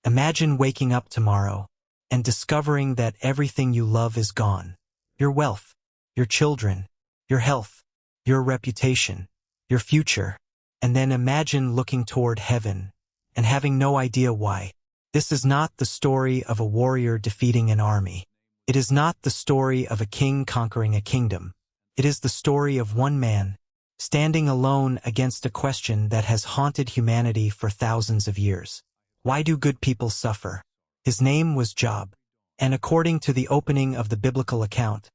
Imagine waking up tomorrow and discovering that everything you love is gone. Your wealth, your children, your health, your reputation, your future. And then imagine looking toward heaven and having no idea why. This is not the story of a warrior defeating an army. It is not the story of a king conquering a kingdom. It is the story of one man standing alone against a question that has haunted humanity for thousands of years. Why do good people suffer? His name was Job, and according to the opening of the biblical account,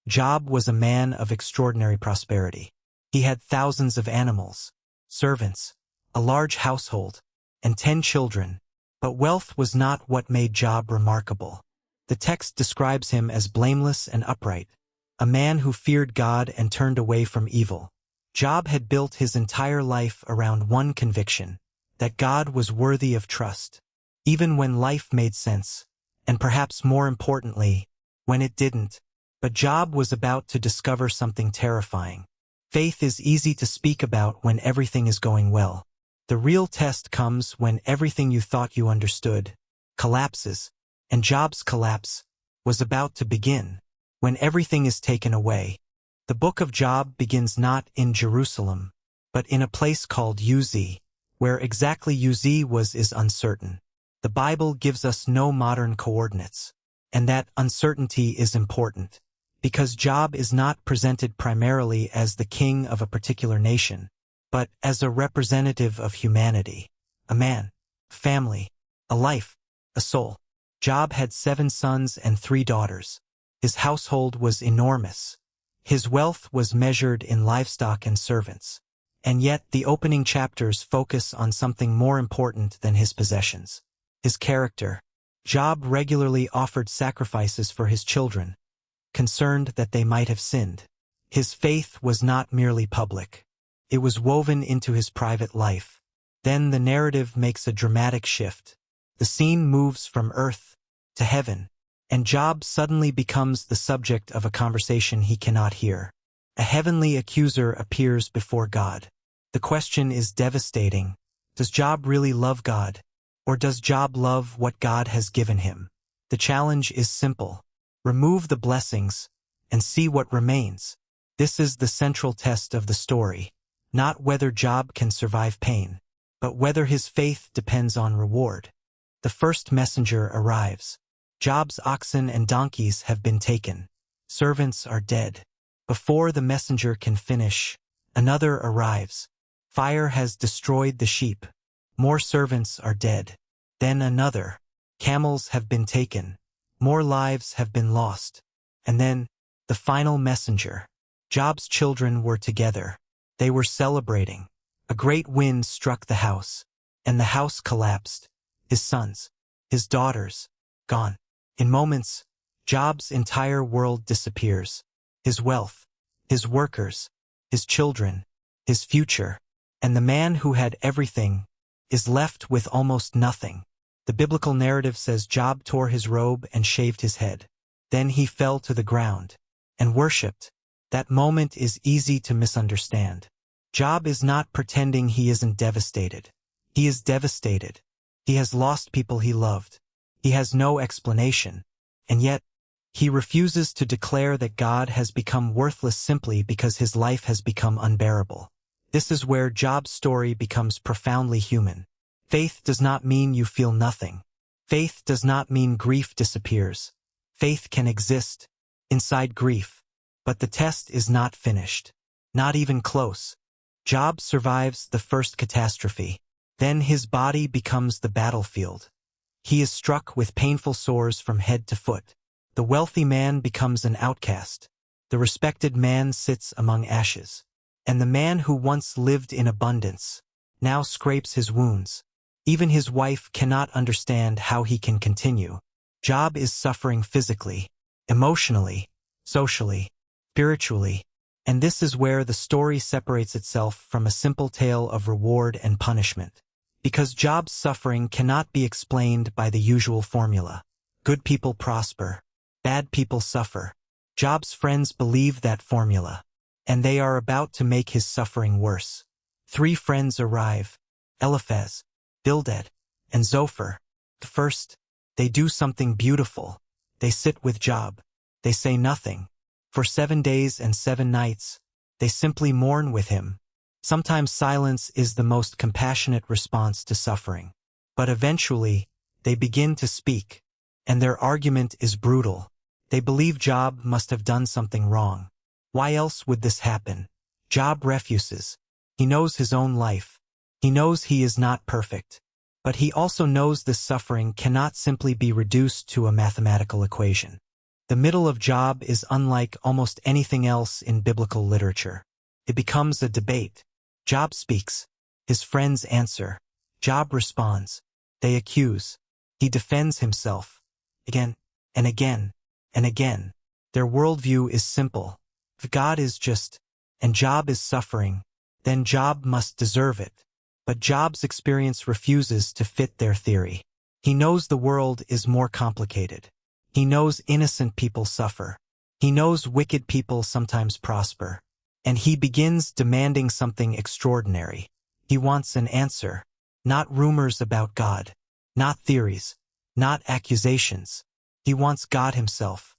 Job was a man of extraordinary prosperity. He had thousands of animals, servants, a large household, and 10 children, but wealth was not what made Job remarkable. The text describes him as blameless and upright, a man who feared God and turned away from evil. Job had built his entire life around one conviction, that God was worthy of trust, even when life made sense, and perhaps more importantly, when it didn't. But Job was about to discover something terrifying. Faith is easy to speak about when everything is going well. The real test comes when everything you thought you understood collapses, and Job's collapse was about to begin. When everything is taken away, the book of Job begins not in Jerusalem, but in a place called Uz. Where exactly Uz was is uncertain. The Bible gives us no modern coordinates, and that uncertainty is important, because Job is not presented primarily as the king of a particular nation, but as a representative of humanity, a man, a family, a life, a soul. Job had 7 sons and 3 daughters. His household was enormous. His wealth was measured in livestock and servants. And yet the opening chapters focus on something more important than his possessions. His character. Job regularly offered sacrifices for his children, concerned that they might have sinned. His faith was not merely public. It was woven into his private life. Then the narrative makes a dramatic shift. The scene moves from earth to heaven, and Job suddenly becomes the subject of a conversation he cannot hear. A heavenly accuser appears before God. The question is devastating. Does Job really love God? Or does Job love what God has given him? The challenge is simple. Remove the blessings and see what remains. This is the central test of the story. Not whether Job can survive pain, but whether his faith depends on reward. The first messenger arrives. Job's oxen and donkeys have been taken. Servants are dead. Before the messenger can finish, another arrives. Fire has destroyed the sheep. More servants are dead. Then another. Camels have been taken. More lives have been lost. And then, the final messenger. Job's children were together. They were celebrating. A great wind struck the house, and the house collapsed. His sons, his daughters, gone. In moments, Job's entire world disappears. His wealth, his workers, his children, his future, and the man who had everything is left with almost nothing. The biblical narrative says Job tore his robe and shaved his head. Then he fell to the ground and worshipped. That moment is easy to misunderstand. Job is not pretending he isn't devastated. He is devastated. He has lost people he loved. He has no explanation, and yet, he refuses to declare that God has become worthless simply because his life has become unbearable. This is where Job's story becomes profoundly human. Faith does not mean you feel nothing. Faith does not mean grief disappears. Faith can exist inside grief, but the test is not finished. Not even close. Job survives the first catastrophe. Then his body becomes the battlefield. He is struck with painful sores from head to foot. The wealthy man becomes an outcast. The respected man sits among ashes. And the man who once lived in abundance now scrapes his wounds. Even his wife cannot understand how he can continue. Job is suffering physically, emotionally, socially, spiritually. And this is where the story separates itself from a simple tale of reward and punishment. Because Job's suffering cannot be explained by the usual formula. Good people prosper. Bad people suffer. Job's friends believe that formula, and they are about to make his suffering worse. 3 friends arrive: Eliphaz, Bildad, and Zophar. First, they do something beautiful. They sit with Job. They say nothing. For 7 days and 7 nights, they simply mourn with him. Sometimes silence is the most compassionate response to suffering. But eventually, they begin to speak, and their argument is brutal. They believe Job must have done something wrong. Why else would this happen? Job refuses. He knows his own life. He knows he is not perfect. But he also knows this suffering cannot simply be reduced to a mathematical equation. The middle of Job is unlike almost anything else in biblical literature. It becomes a debate. Job speaks. His friends answer. Job responds. They accuse. He defends himself. Again, and again, and again. Their worldview is simple. If God is just, and Job is suffering, then Job must deserve it. But Job's experience refuses to fit their theory. He knows the world is more complicated. He knows innocent people suffer. He knows wicked people sometimes prosper. And he begins demanding something extraordinary. He wants an answer. Not rumors about God. Not theories. Not accusations. He wants God himself.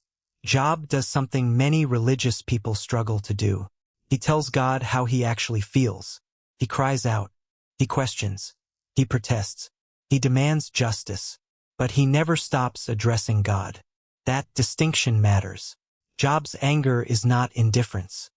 Job does something many religious people struggle to do. He tells God how he actually feels. He cries out. He questions. He protests. He demands justice. But he never stops addressing God. That distinction matters. Job's anger is not indifference.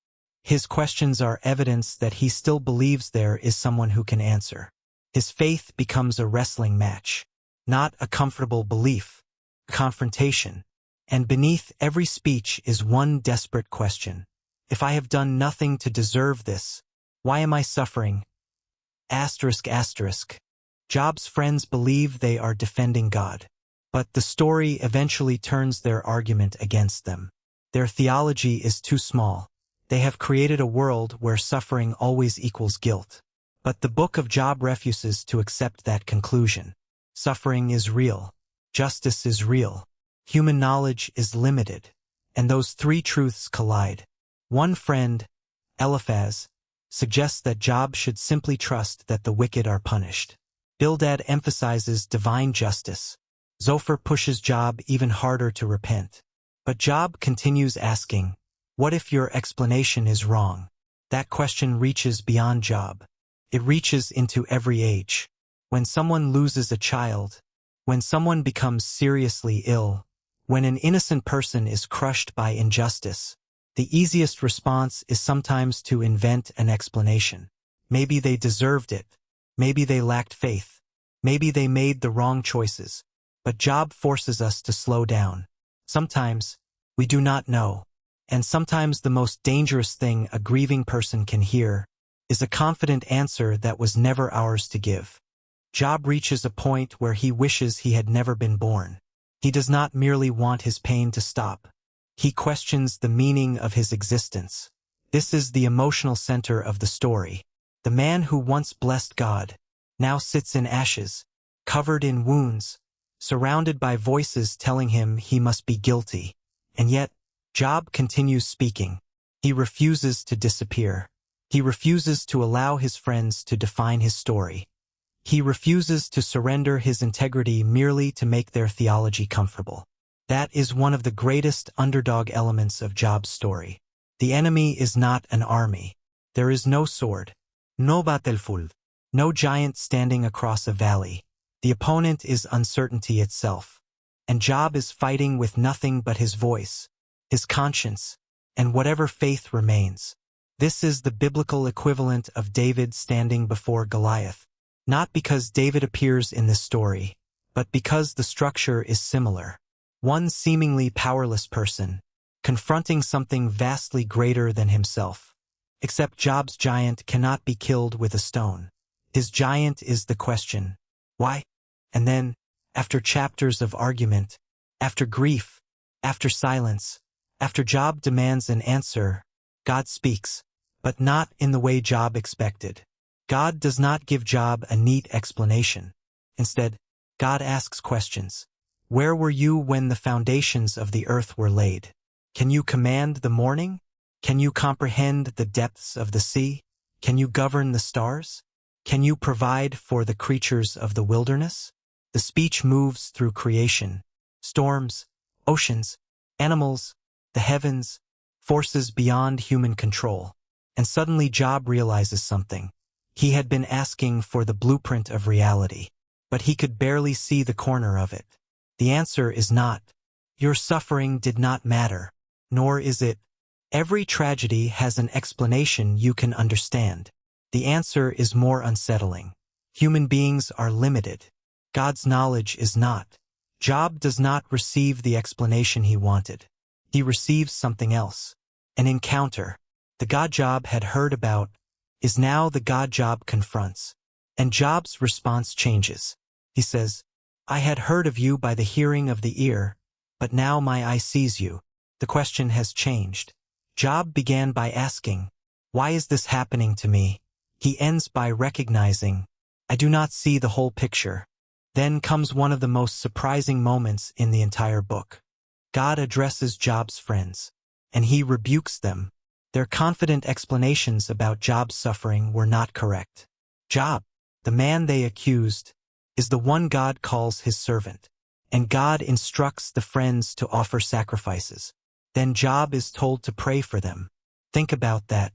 His questions are evidence that he still believes there is someone who can answer. His faith becomes a wrestling match, not a comfortable belief, confrontation. And beneath every speech is one desperate question. If I have done nothing to deserve this, why am I suffering? ***. Job's friends believe they are defending God. But the story eventually turns their argument against them. Their theology is too small. They have created a world where suffering always equals guilt. But the book of Job refuses to accept that conclusion. Suffering is real. Justice is real. Human knowledge is limited. And those three truths collide. One friend, Eliphaz, suggests that Job should simply trust that the wicked are punished. Bildad emphasizes divine justice. Zophar pushes Job even harder to repent. But Job continues asking, what if your explanation is wrong? That question reaches beyond Job. It reaches into every age. When someone loses a child, when someone becomes seriously ill, when an innocent person is crushed by injustice, the easiest response is sometimes to invent an explanation. Maybe they deserved it. Maybe they lacked faith. Maybe they made the wrong choices. But Job forces us to slow down. Sometimes, we do not know. And sometimes the most dangerous thing a grieving person can hear is a confident answer that was never ours to give. Job reaches a point where he wishes he had never been born. He does not merely want his pain to stop. He questions the meaning of his existence. This is the emotional center of the story. The man who once blessed God now sits in ashes, covered in wounds, surrounded by voices telling him he must be guilty. And yet, Job continues speaking. He refuses to disappear. He refuses to allow his friends to define his story. He refuses to surrender his integrity merely to make their theology comfortable. That is one of the greatest underdog elements of Job's story. The enemy is not an army. There is no sword, no battlefield, no giant standing across a valley. The opponent is uncertainty itself. And Job is fighting with nothing but his voice, his conscience, and whatever faith remains. This is the biblical equivalent of David standing before Goliath. Not because David appears in this story, but because the structure is similar. One seemingly powerless person, confronting something vastly greater than himself. Except Job's giant cannot be killed with a stone. His giant is the question, why? And then, after chapters of argument, after grief, after silence, after Job demands an answer, God speaks, but not in the way Job expected. God does not give Job a neat explanation. Instead, God asks questions. Where were you when the foundations of the earth were laid? Can you command the morning? Can you comprehend the depths of the sea? Can you govern the stars? Can you provide for the creatures of the wilderness? The speech moves through creation, storms, oceans, animals, the heavens, forces beyond human control. And suddenly Job realizes something. He had been asking for the blueprint of reality, but he could barely see the corner of it. The answer is not, "Your suffering did not matter," nor is it, "Every tragedy has an explanation you can understand." The answer is more unsettling. Human beings are limited. God's knowledge is not. Job does not receive the explanation he wanted. He receives something else. An encounter. The God Job had heard about is now the God Job confronts. And Job's response changes. He says, "I had heard of you by the hearing of the ear, but now my eye sees you." The question has changed. Job began by asking, "Why is this happening to me?" He ends by recognizing, "I do not see the whole picture." Then comes one of the most surprising moments in the entire book. God addresses Job's friends, and he rebukes them. Their confident explanations about Job's suffering were not correct. Job, the man they accused, is the one God calls his servant, and God instructs the friends to offer sacrifices. Then Job is told to pray for them. Think about that.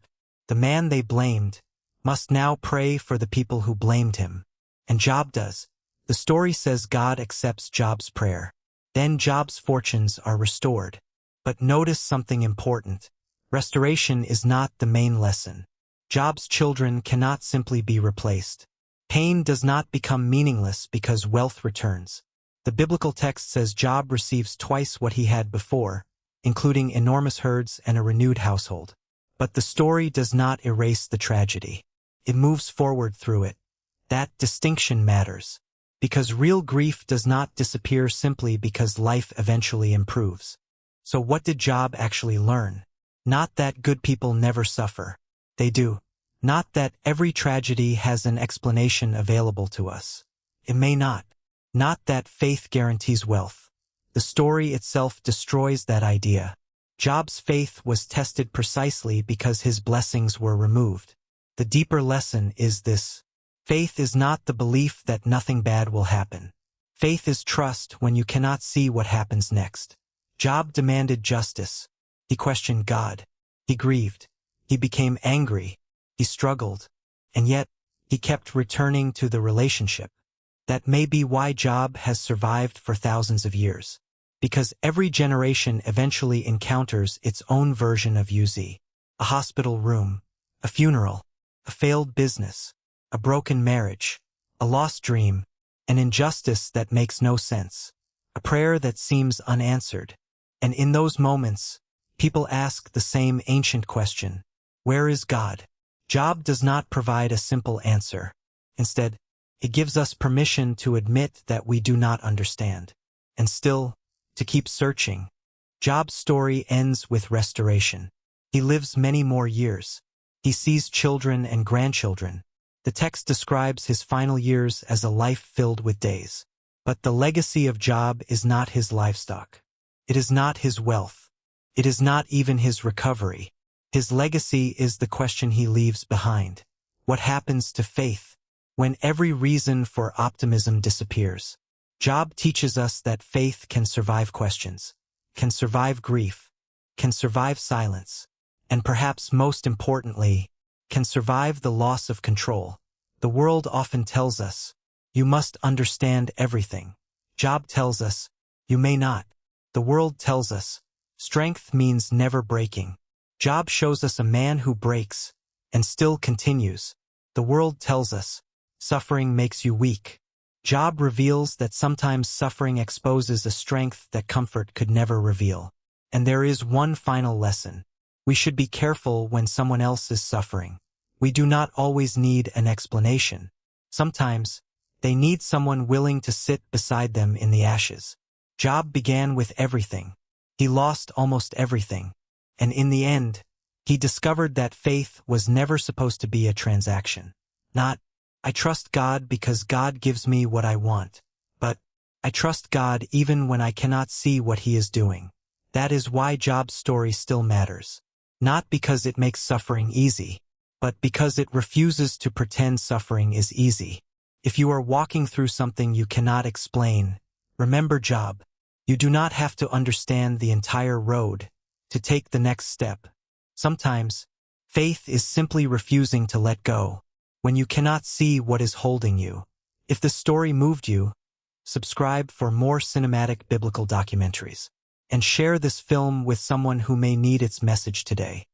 The man they blamed must now pray for the people who blamed him. And Job does. The story says God accepts Job's prayer. Then Job's fortunes are restored. But notice something important. Restoration is not the main lesson. Job's children cannot simply be replaced. Pain does not become meaningless because wealth returns. The biblical text says Job receives twice what he had before, including enormous herds and a renewed household. But the story does not erase the tragedy. It moves forward through it. That distinction matters. Because real grief does not disappear simply because life eventually improves. So what did Job actually learn? Not that good people never suffer. They do. Not that every tragedy has an explanation available to us. It may not. Not that faith guarantees wealth. The story itself destroys that idea. Job's faith was tested precisely because his blessings were removed. The deeper lesson is this. Faith is not the belief that nothing bad will happen. Faith is trust when you cannot see what happens next. Job demanded justice. He questioned God. He grieved. He became angry. He struggled. And yet, he kept returning to the relationship. That may be why Job has survived for thousands of years. Because every generation eventually encounters its own version of UZ. A hospital room, a funeral, a failed business, a broken marriage, a lost dream, an injustice that makes no sense, a prayer that seems unanswered. And in those moments, people ask the same ancient question, where is God? Job does not provide a simple answer. Instead, it gives us permission to admit that we do not understand, and still, to keep searching. Job's story ends with restoration. He lives many more years. He sees children and grandchildren. The text describes his final years as a life filled with days. But the legacy of Job is not his livestock. It is not his wealth. It is not even his recovery. His legacy is the question he leaves behind. What happens to faith when every reason for optimism disappears? Job teaches us that faith can survive questions, can survive grief, can survive silence, and perhaps most importantly, can survive the loss of control. The world often tells us, you must understand everything. Job tells us, you may not. The world tells us, strength means never breaking. Job shows us a man who breaks and still continues. The world tells us, suffering makes you weak. Job reveals that sometimes suffering exposes a strength that comfort could never reveal. And there is one final lesson. We should be careful when someone else is suffering. We do not always need an explanation. Sometimes, they need someone willing to sit beside them in the ashes. Job began with everything. He lost almost everything. And in the end, he discovered that faith was never supposed to be a transaction. Not, I trust God because God gives me what I want, but I trust God even when I cannot see what he is doing. That is why Job's story still matters. Not because it makes suffering easy, but because it refuses to pretend suffering is easy. If you are walking through something you cannot explain, remember Job. You do not have to understand the entire road to take the next step. Sometimes, faith is simply refusing to let go when you cannot see what is holding you. If the story moved you, subscribe for more cinematic biblical documentaries, and share this film with someone who may need its message today.